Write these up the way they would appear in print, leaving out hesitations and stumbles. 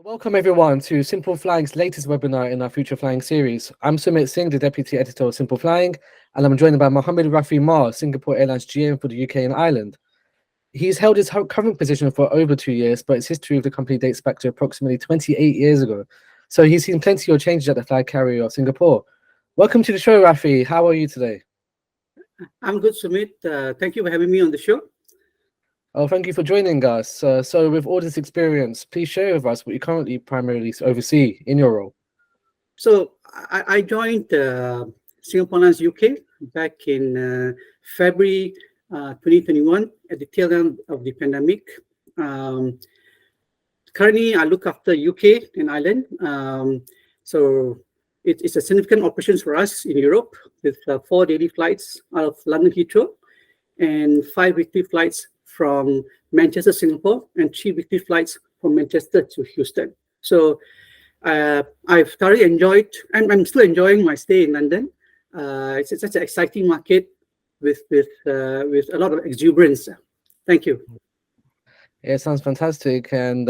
Welcome everyone to Simple Flying's latest webinar in our Future Flying series. I'm Sumit Singh, the Deputy Editor of Simple Flying, and I'm joined by Mohamed Rafi, Singapore Airlines GM for the UK and Ireland. He's held his current position for over 2 years, but his history of the company dates back to approximately 28 years ago. So he's seen plenty of changes at the flag carrier of Singapore. Welcome to the show, Rafi. How are you today? I'm good, Sumit. Thank you for having me on the show. Oh, thank you for joining us. So with all this experience, please share with us what you currently primarily oversee in your role. So I joined Singapore Airlines UK back in February 2021 at the tail end of the pandemic. Currently, I look after UK and Ireland. So it's a significant operations for us in Europe with 4 daily flights out of London Heathrow and 5 weekly flights from Manchester, Singapore, and 3 weekly flights from Manchester to Houston. So I've thoroughly enjoyed, and I'm still enjoying my stay in London. It's such an exciting market with a lot of exuberance. Thank you. Yeah, it sounds fantastic. And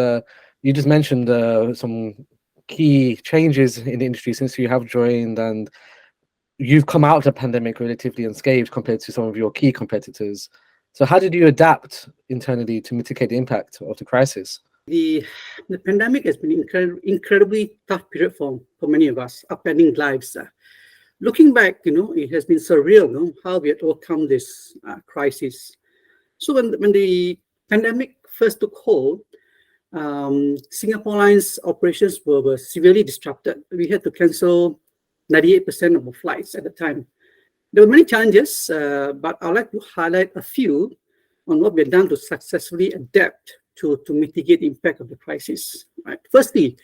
you just mentioned some key changes in the industry since you have joined, and you've come out of the pandemic relatively unscathed compared to some of your key competitors. So how did you adapt internally to mitigate the impact of the crisis? The pandemic has been incredibly tough period for many of us, upending lives. Looking back, it has been surreal, how we had overcome this crisis. So when the pandemic first took hold, Singapore Airlines operations were severely disrupted. We had to cancel 98% of our flights at the time. There were many challenges, but I'd like to highlight a few on what we've done to successfully adapt to mitigate the impact of the crisis. Right. Firstly,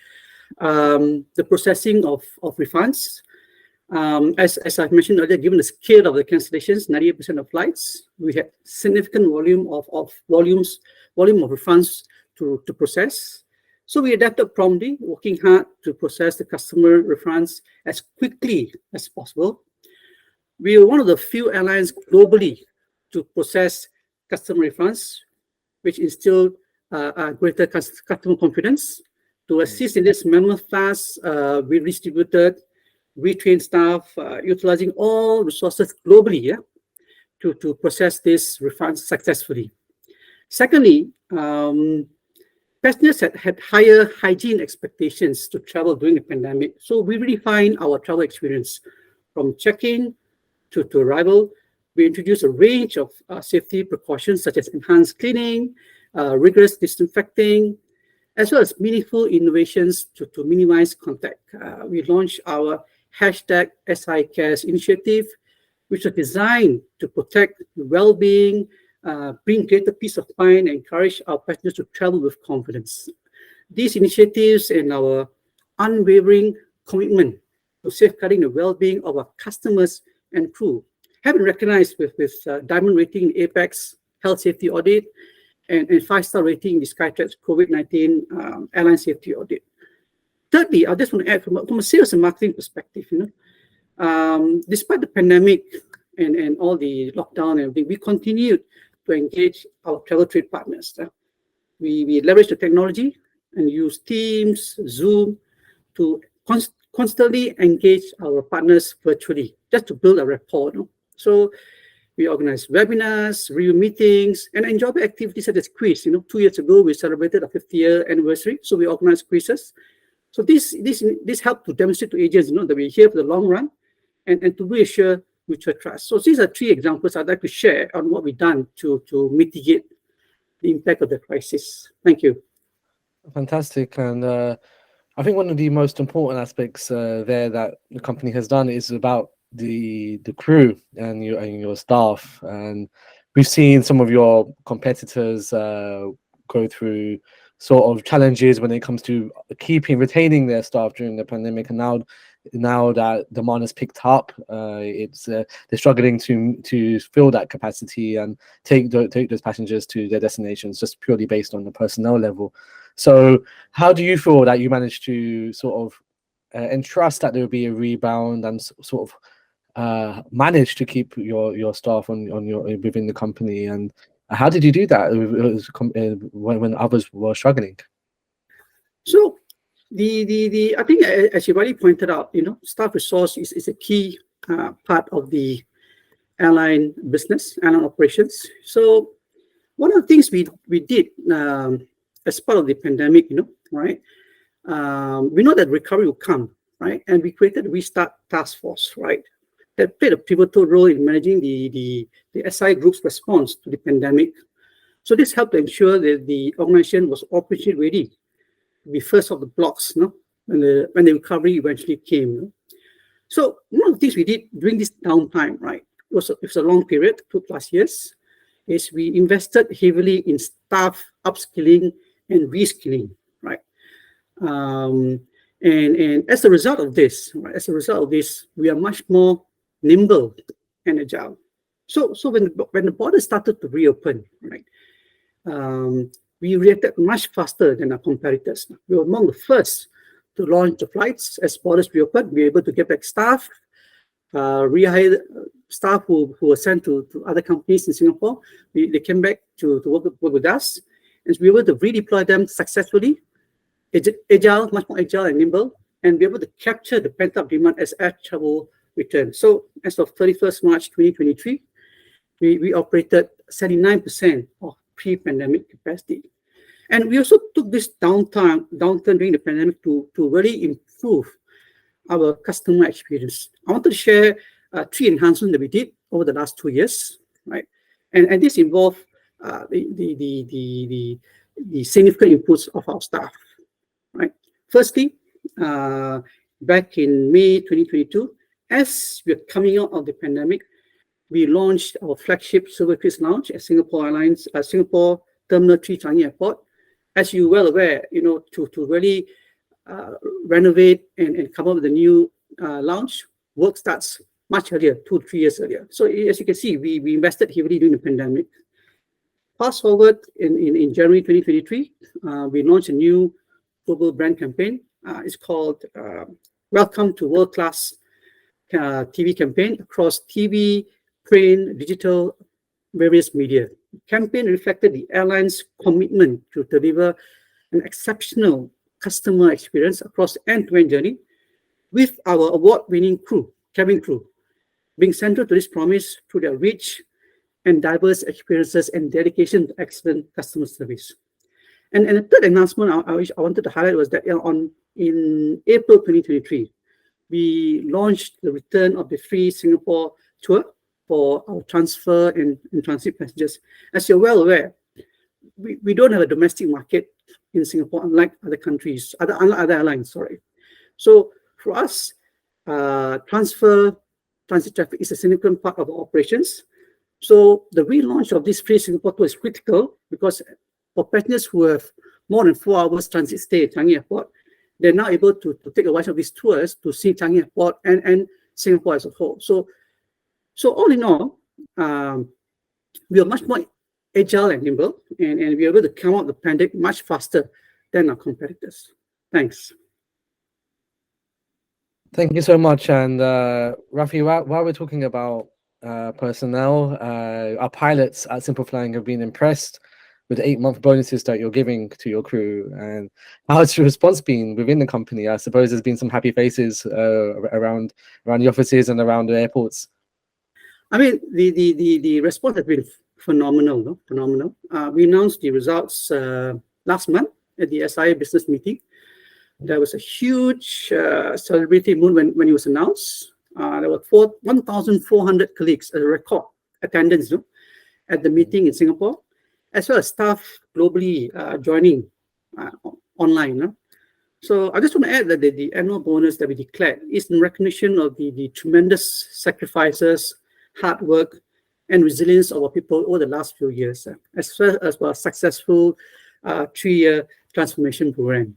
the processing of refunds. As I've mentioned earlier, given the scale of the cancellations, 98% of flights, we had significant volume of refunds to process. So we adapted promptly, working hard to process the customer refunds as quickly as possible. We were one of the few airlines globally to process customer refunds, which instilled greater customer confidence. To assist in this mammoth task, we redistributed, retrained staff, utilizing all resources globally to process these refunds successfully. Secondly, passengers had higher hygiene expectations to travel during the pandemic. So we redefined our travel experience from check-in to arrival. We introduced a range of safety precautions such as enhanced cleaning, rigorous disinfecting, as well as meaningful innovations to minimize contact. We launched our #SICares initiative, which was designed to protect the well-being, bring greater peace of mind, and encourage our passengers to travel with confidence. These initiatives and our unwavering commitment to safeguarding the well-being of our customers and crew have been recognized with diamond rating in Apex Health Safety Audit and 5-star rating in the Skytrax COVID-19 Airline Safety Audit. Thirdly, I just want to add from a sales and marketing perspective, despite the pandemic and all the lockdown and everything, we continued to engage our travel trade partners. We leverage the technology and use Teams, Zoom to constantly engage our partners virtually, just to build a rapport. So we organize webinars, review meetings, and enjoyable activities such as quiz. 2 years ago, we celebrated our 50th anniversary, so we organized quizzes. So this helped to demonstrate to agents that we're here for the long run and to reassure mutual trust. So these are 3 examples I'd like to share on what we've done to mitigate the impact of the crisis. Thank you. Fantastic. And I think one of the most important aspects there that the company has done is about the crew and your staff. And we've seen some of your competitors go through sort of challenges when it comes to retaining their staff during the pandemic. And now that demand has picked up, they're struggling to fill that capacity and take those passengers to their destinations just purely based on the personnel level. So how do you feel that you managed to sort of entrust that there will be a rebound and sort of manage to keep your staff within the company? And how did you do that when others were struggling? So I think, as you already pointed out, staff resource is a key part of the airline business, airline operations. So one of the things we did as part of the pandemic, right? We know that recovery will come, right? And we created the Restart Task Force, right? That played a pivotal role in managing the SI group's response to the pandemic. So this helped to ensure that the organization was operationally ready to be first of the blocks, when the recovery eventually came. So one of the things we did during this downtime, right, it was a long period, 2+ years, is we invested heavily in staff upskilling and reskilling, right? And as a result of this, right, we are much more nimble and agile. So when the border started to reopen, right, we reacted much faster than our competitors. We were among the first to launch the flights as borders reopened. We were able to get back staff, rehire staff who were sent to other companies in Singapore. They came back to work with us, and we were able to redeploy them successfully, agile, much more agile and nimble, and be able to capture the pent-up demand as air travel returned. So as of 31st March 2023, we operated 79% of pre-pandemic capacity. And we also took this downturn during the pandemic to really improve our customer experience. I wanted to share 3 enhancements that we did over the last 2 years, right? And this involved the significant inputs of our staff, right? Firstly, back in May 2022, as we're coming out of the pandemic, we launched our flagship Silver Cruise Lounge at Singapore Airlines, Singapore Terminal 3 Changi Airport. As you're well aware, to really renovate and come up with a new lounge, work starts much earlier, 2-3 years earlier. So as you can see, we invested heavily during the pandemic. Fast forward in January 2023, we launched a new global brand campaign. It's called Welcome to World Class TV campaign across TV, print, digital, various media. The campaign reflected the airline's commitment to deliver an exceptional customer experience across the end-to-end journey, with our award-winning cabin crew, being central to this promise through their rich and diverse experiences and dedication to excellent customer service. And the third announcement I wanted to highlight was that in April 2023, we launched the return of the free Singapore tour for our transfer and transit passengers. As you're well aware, we don't have a domestic market in Singapore, unlike other countries, unlike other airlines, sorry. So for us, transit traffic is a significant part of our operations. So the relaunch of this free Singapore tour is critical because for passengers who have more than 4 hours transit stay at Changi Airport, they're now able to take advantage of these tours to see Changi Airport and Singapore as a whole. So all in all, we are much more agile and nimble, and we are able to come out of the pandemic much faster than our competitors. Thanks. Thank you so much. And Rafi, while we're talking about personnel, our pilots at Simple Flying have been impressed with the 8-month bonuses that you're giving to your crew. And how has your response been within the company? I suppose there's been some happy faces around the offices and around the airports. I mean, the response has been phenomenal, no? Phenomenal. We announced the results last month at the SIA business meeting. There was a huge celebratory mood when it was announced. There were 1,400 colleagues, a record attendance, no, at the meeting in Singapore, as well as staff globally joining online. No? So I just want to add that the annual bonus that we declared is in recognition of the tremendous sacrifices, hard work, and resilience of our people over the last few years, as well as our successful 3-year transformation program.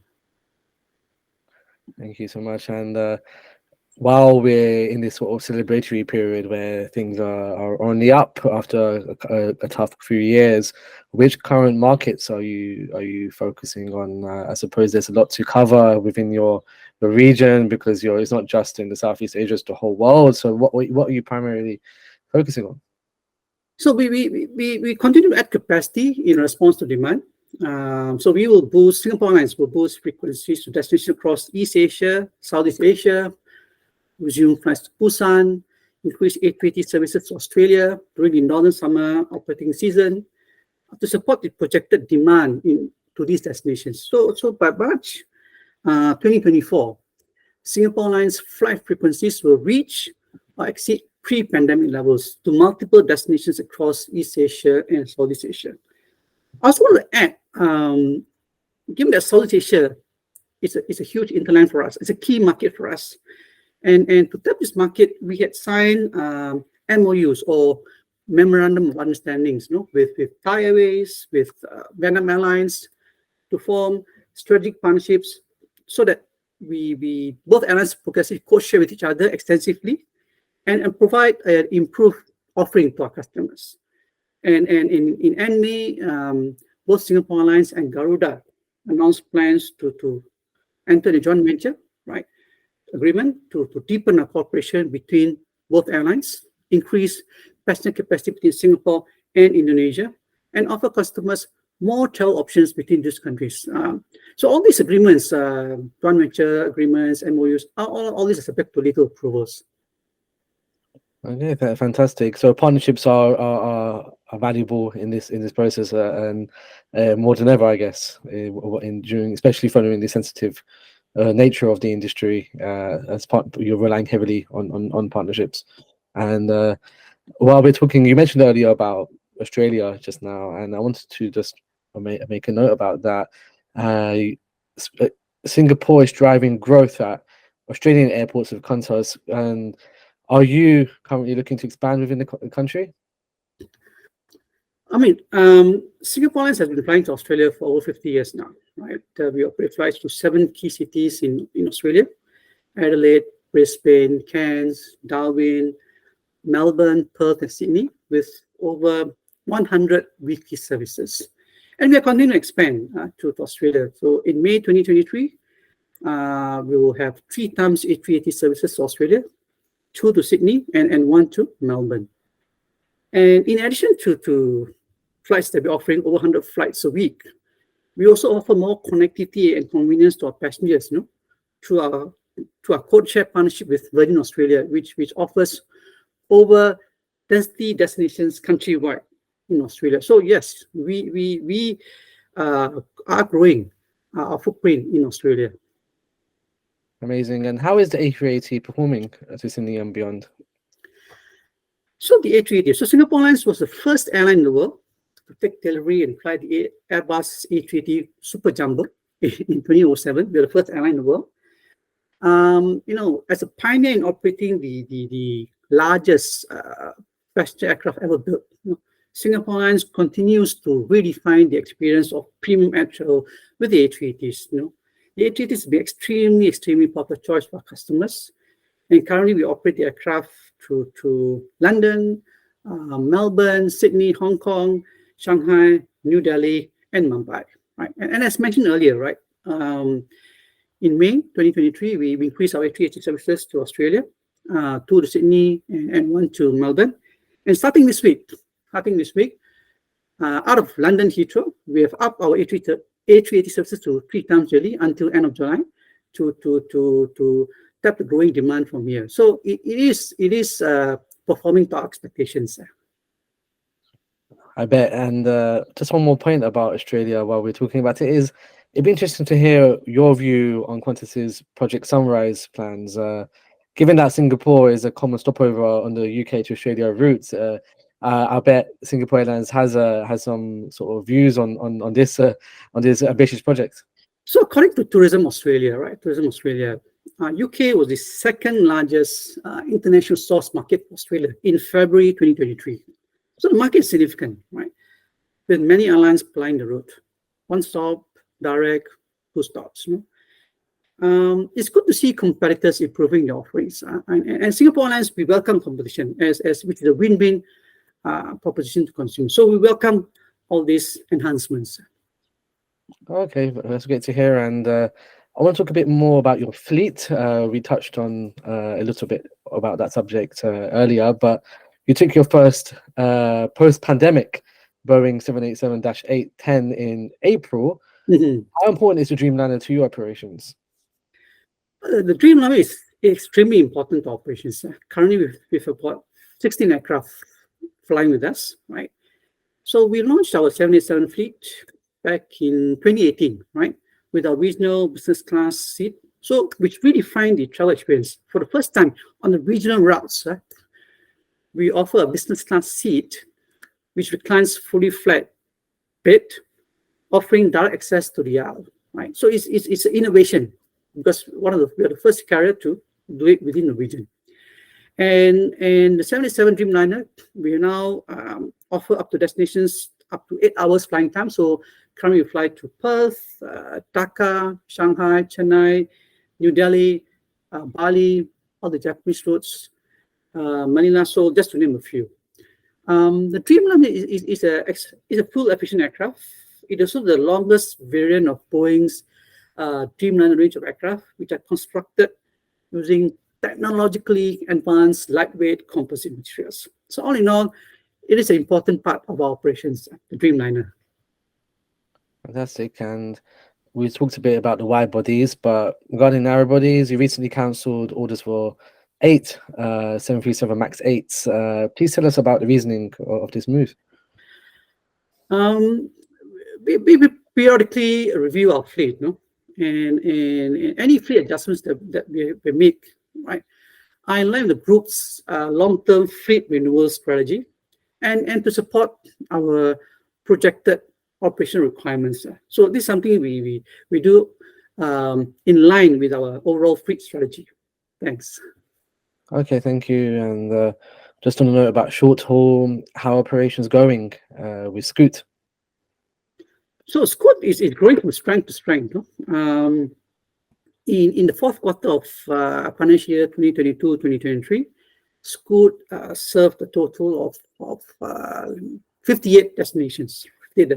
Thank you so much. And while we're in this sort of celebratory period where things are on the up after a tough few years, which current markets are you focusing on? I suppose there's a lot to cover within your region, because it's not just in the Southeast Asia, it's the whole world. So what are you primarily focusing on? So we continue to add capacity in response to demand. So Singapore Airlines will boost frequencies to destinations across East Asia, Southeast Asia, resume flights to Busan, increase A380 services to Australia during the northern summer operating season to support the projected demand to these destinations. So by March 2024, Singapore Airlines flight frequencies will reach or exceed pre-pandemic levels to multiple destinations across East Asia and Southeast Asia. I also want to add, given that Southeast Asia is a huge interline for us, it's a key market for us. And to tap this market, we had signed MOUs or memorandum of understandings, with Thai Airways, with Vietnam Airlines, to form strategic partnerships so that we both airlines progressively co-share with each other extensively and provide an improved offering to our customers. And in end May, both Singapore Airlines and Garuda announced plans to enter the joint venture, right, agreement to deepen our cooperation between both airlines, increase passenger capacity between Singapore and Indonesia, and offer customers more travel options between these countries. So all these agreements, joint venture agreements, MOUs, all these are subject to legal approvals. Okay, fantastic. So partnerships are valuable in this process, and more than ever, I guess, especially following the sensitive nature of the industry. You're relying heavily on partnerships. And while we're talking, you mentioned earlier about Australia just now, and I wanted to just make a note about that. Singapore is driving growth at Australian airports of Qantas, and are you currently looking to expand within the country? I mean, Singapore Airlines has been flying to Australia for over 50 years now, right? We operate flights to 7 key cities in Australia: Adelaide, Brisbane, Cairns, Darwin, Melbourne, Perth, and Sydney, with over 100 weekly services. And we are continuing to expand to Australia. So in May 2023, we will have 3 times A380 services to Australia, 2 to Sydney, and 1 to Melbourne. And in addition to flights that we're offering, over 100 flights a week, we also offer more connectivity and convenience to our passengers, through our code share partnership with Virgin Australia, which offers over 30 destinations countrywide in Australia. So yes, we are growing our footprint in Australia. Amazing. And how is the A380 performing to Sydney and beyond? So the A380, so Singapore Airlines was the first airline in the world to take delivery and fly the Airbus A380 Super Jumbo in 2007. We were the first airline in the world. As a pioneer in operating the largest passenger aircraft ever built, Singapore Airlines continues to redefine the experience of premium air travel with the A380s. The A380s has been extremely popular choice for our customers. And currently, we operate the aircraft to London, Melbourne, Sydney, Hong Kong, Shanghai, New Delhi, and Mumbai. Right, and as mentioned earlier, right, in May 2023, we increased our A380 services to Australia, 2 to Sydney and 1 to Melbourne. And starting this week, out of London Heathrow, we have upped our A380 services to 3 times daily until end of July to tap the growing demand from here. So it is performing to our expectations. I bet. And just one more point about Australia while we're talking about it is, it'd be interesting to hear your view on Qantas's Project Sunrise plans. Given that Singapore is a common stopover on the UK to Australia routes, I bet Singapore Airlines has some sort of views on this ambitious project. So according to Tourism Australia, UK was the second largest international source market for Australia in February 2023. So the market is significant, right? With many airlines flying the route, 1 stop, direct, 2 stops. It's good to see competitors improving their offerings. And Singapore Airlines, we welcome competition which is a win-win proposition to consumers. So we welcome all these enhancements. Okay, that's great to hear. And I want to talk a bit more about your fleet. We touched on a little bit about that subject earlier, but you took your first post-pandemic Boeing 787-810 in April. Mhm. How important is the Dreamliner to your operations? The Dreamliner is extremely important to operations. Currently, we've about 16 aircraft flying with us, right? So we launched our 787 fleet back in 2018, right, with our regional business class seat. So which redefined the travel experience. For the first time on the regional routes, we offer a business class seat which reclines fully flat bed, offering direct access to the aisle, right? So it's an innovation because we are the first carrier to do it within the region. And the 787 Dreamliner, we now offer up to destinations up to 8 hours flying time. So currently we fly to Perth, Dhaka, Shanghai, Chennai, New Delhi, Bali, all the Japanese routes, Manila, so just to name a few. The Dreamliner is a full efficient aircraft. It is also the longest variant of Boeing's Dreamliner range of aircraft, which are constructed using technologically advanced lightweight composite materials. So all in all, it is an important part of our operations, the Dreamliner. Fantastic. And we talked a bit about the wide bodies, but regarding narrow bodies, you recently cancelled orders for 737 MAX 8s. Please tell us about the reasoning of this move. We periodically review our fleet, no? And any fleet adjustments that we make, right, are in line with the group's long-term fleet renewal strategy and to support our projected operational requirements. So this is something we do in line with our overall fleet strategy. Thanks. Okay, thank you. And just on a note about short haul, how operations going with Scoot? So Scoot is growing from strength to strength. No? In the fourth quarter of financial year 2022-2023, Scoot served a total of 58 destinations, and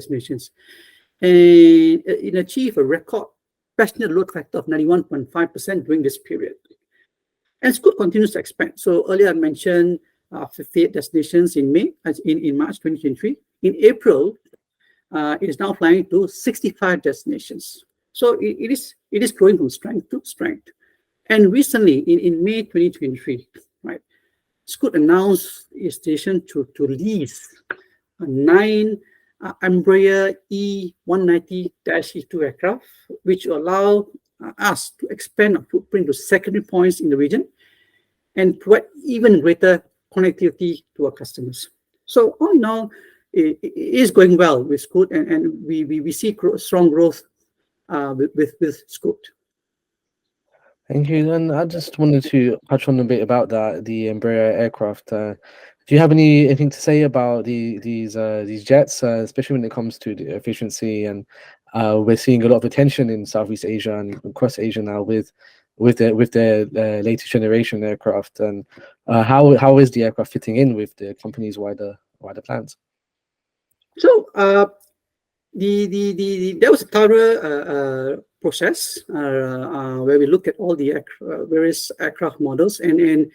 it achieved a record passenger load factor of 91.5% during this period. And Scoot continues to expand. So earlier I mentioned 58 destinations in March 2023. In April, it is now flying to 65 destinations. So it is growing from strength to strength. And recently, in May 2023, right, Scoot announced its decision to lease 9 Embraer E190-E2 aircraft, which will allow us to expand our footprint to secondary points in the region and provide even greater connectivity to our customers. So all in all, it is going well with Scoot, and we see strong growth with Scoot. Thank you. And I just wanted to touch on a bit about the Embraer aircraft. Do you have anything to say about these jets, especially when it comes to the efficiency? And we're seeing a lot of attention in Southeast Asia and across Asia now with their latest generation aircraft. And how is the aircraft fitting in with the company's wider plans? So there was a thorough process where we look at all the various aircraft models, and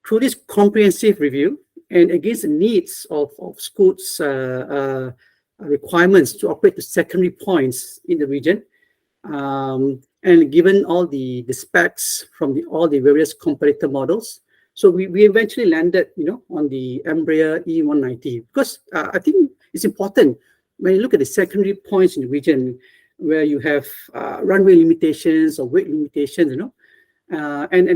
through this comprehensive review and against the needs of Scoot's requirements to operate to secondary points in the region, and given all the specs from all the various competitor models, so we eventually landed, on the Embraer E190, because I think it's important when you look at the secondary points in the region where you have runway limitations or weight limitations, and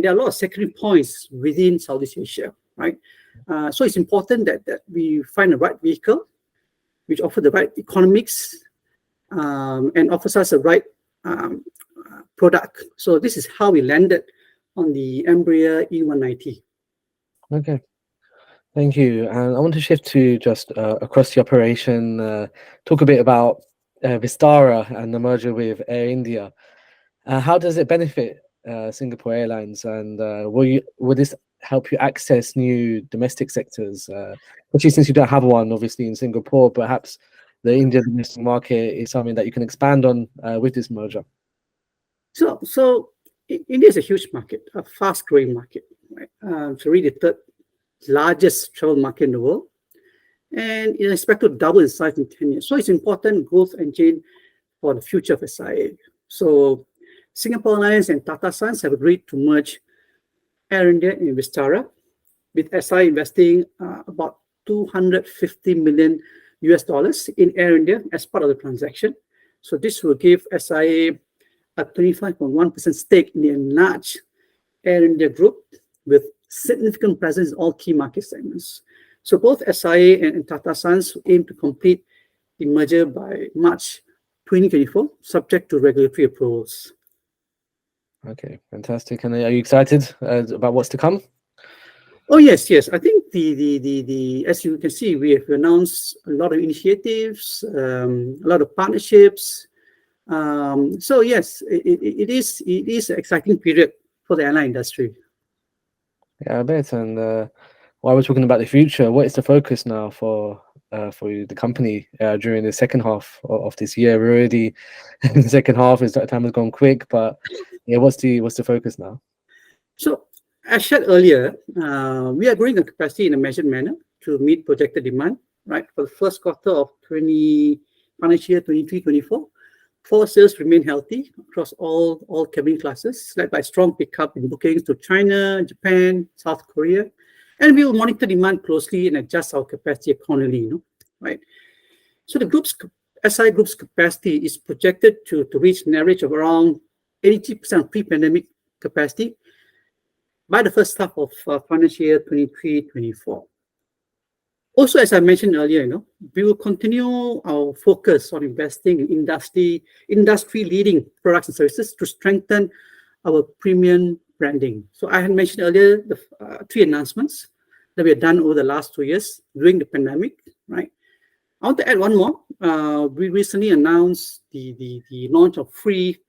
there are a lot of secondary points within Southeast Asia, right? So it's important that we find the right vehicle which offers the right economics and offers us the right product. So this is how we landed on the Embraer E190. Okay. Thank you. And I want to shift to just across the operation, talk a bit about Vistara and the merger with Air India. How does it benefit Singapore Airlines, and will this help you access new domestic sectors, especially since you don't have one, obviously, in Singapore? Perhaps the Indian domestic market is something that you can expand on with this merger. So India is a huge market, a fast-growing market, right? So really the third largest travel market in the world. and is expected to double in size in 10 years. So it's important growth engine for the future of SIA. So Singapore Airlines and Tata Sons have agreed to merge Air India and Vistara, with SIA investing about $250 million in Air India as part of the transaction. So this will give SIA a 25.1% stake in the enlarged Air India group with significant presence in all key market segments. So both SIA and Tata Sons aim to complete the merger by March 2024, subject to regulatory approvals. Okay, fantastic. And are you excited about what's to come? Oh yes. I think the as you can see, we have announced a lot of initiatives, a lot of partnerships. So yes, it is an exciting period for the airline industry. Yeah, I bet. And while we're talking about the future, what is the focus now for the company during the second half of this year? We're already in the second half. Is that time has gone quick, but yeah, what's the focus now? So as shared earlier, we are growing the capacity in a measured manner to meet projected demand. Right, for the first quarter of financial year 23-24, forward sales remain healthy across all cabin classes, led by strong pickup in bookings to China, Japan, South Korea, and we will monitor demand closely and adjust our capacity accordingly. Right. So the SI Group's capacity is projected to reach an average of around 80% of pre-pandemic capacity by the first half of financial year 23-24. Also, as I mentioned earlier, we will continue our focus on investing in industry-leading products and services to strengthen our premium branding. So I had mentioned earlier the 3 announcements that we have done over the last 2 years during the pandemic, right? I want to add one more. We recently announced the launch of free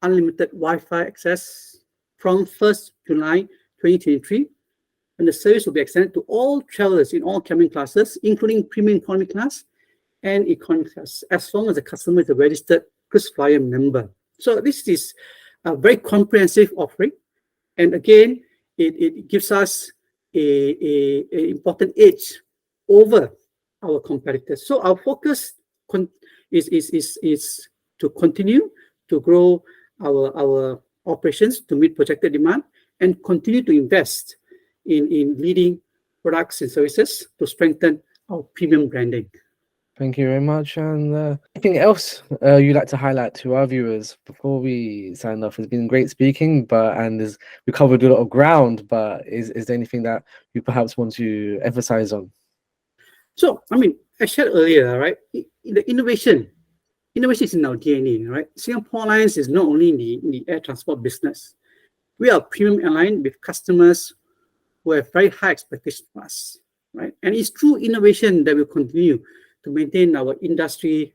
unlimited Wi-Fi access from 1st July 2023. And the service will be extended to all travelers in all cabin classes, including premium economy class and economy class, as long as the customer is a registered KrisFlyer member. So this is a very comprehensive offering. And again, it gives us an important edge over our competitors. So our focus is to continue to grow our operations to meet projected demand and continue to invest in leading products and services to strengthen our premium branding. Thank you very much. And anything else you'd like to highlight to our viewers before we sign off? It's been great speaking, we covered a lot of ground, but is there anything that you perhaps want to emphasize on? So, I shared earlier, right? The innovation is in our DNA, right? Singapore Airlines is not only in the air transport business. We are a premium airline with customers who have very high expectations from us, right? And it's through innovation that will continue to maintain our industry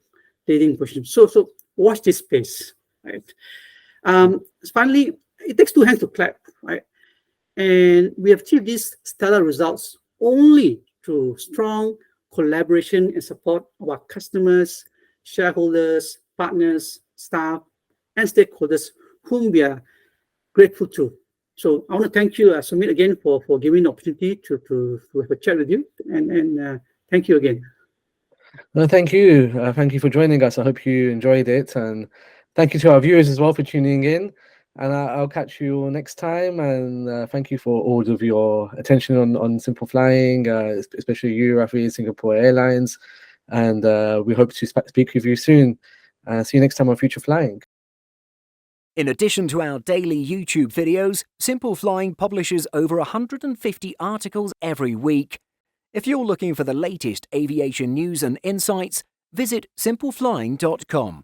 leading position. So watch this space, right? Finally, it takes 2 hands to clap, right? And we have achieved these stellar results only through strong collaboration and support of our customers, shareholders, partners, staff, and stakeholders whom we are grateful to. So I want to thank you, Sumit, again for giving the opportunity to have a chat with you, and thank you again. No, thank you. Thank you for joining us. I hope you enjoyed it, and thank you to our viewers as well for tuning in. And I'll catch you all next time. And thank you for all of your attention on Simple Flying, especially you, Rafi, Singapore Airlines. And we hope to speak with you soon. See you next time on Future Flying. In addition to our daily YouTube videos, Simple Flying publishes over 150 articles every week. If you're looking for the latest aviation news and insights, visit simpleflying.com.